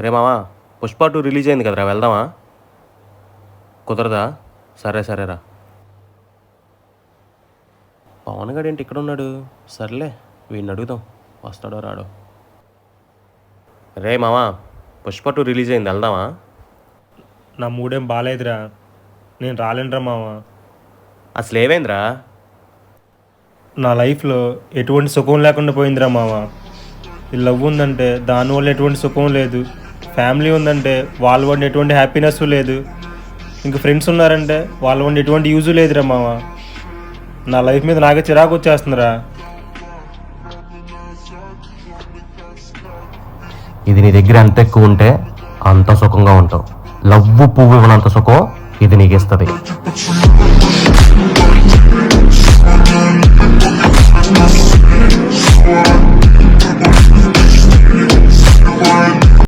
రే మావా, పుష్ప 2 రిలీజ్ అయింది కదరా, వెళ్దామా? కుదరదా? సరే సరేరా. పవన్ గడు ఏంటి ఇక్కడ ఉన్నాడు? సర్లే, వీడిని అడుగుదాం, వస్తాడో రాడో. రే మావా, పుష్ప 2 రిలీజ్ అయింది, వెళ్దామా? నా మూడేం బాగాలేదురా, నేను రాలేనురా మామ. అసలు ఏమైందిరా? నా లైఫ్లో ఎటువంటి సుఖం లేకుండా పోయిందిరా మామ. ఈ లవ్ ఉందంటే దానివల్ల ఎటువంటి సుఖం లేదు, ఫ్యామిలీ ఉందంటే వాళ్ళ వల్ల ఎటువంటి హ్యాపీనెస్ లేదు, ఇంకా ఫ్రెండ్స్ ఉన్నారంటే వాళ్ళ వల్ల ఎటువంటి యూజు లేదురా మామ. నా లైఫ్ మీద నాకే చిరాకు వచ్చేస్తుందిరా. ఇది నీ దగ్గర ఎంత ఎక్కువ ఉంటే అంత సుఖంగా ఉంటావు. లవ్వు పువ్వు ఇవ్వనంత సుఖం ఇది నీకు ఇస్తుంది.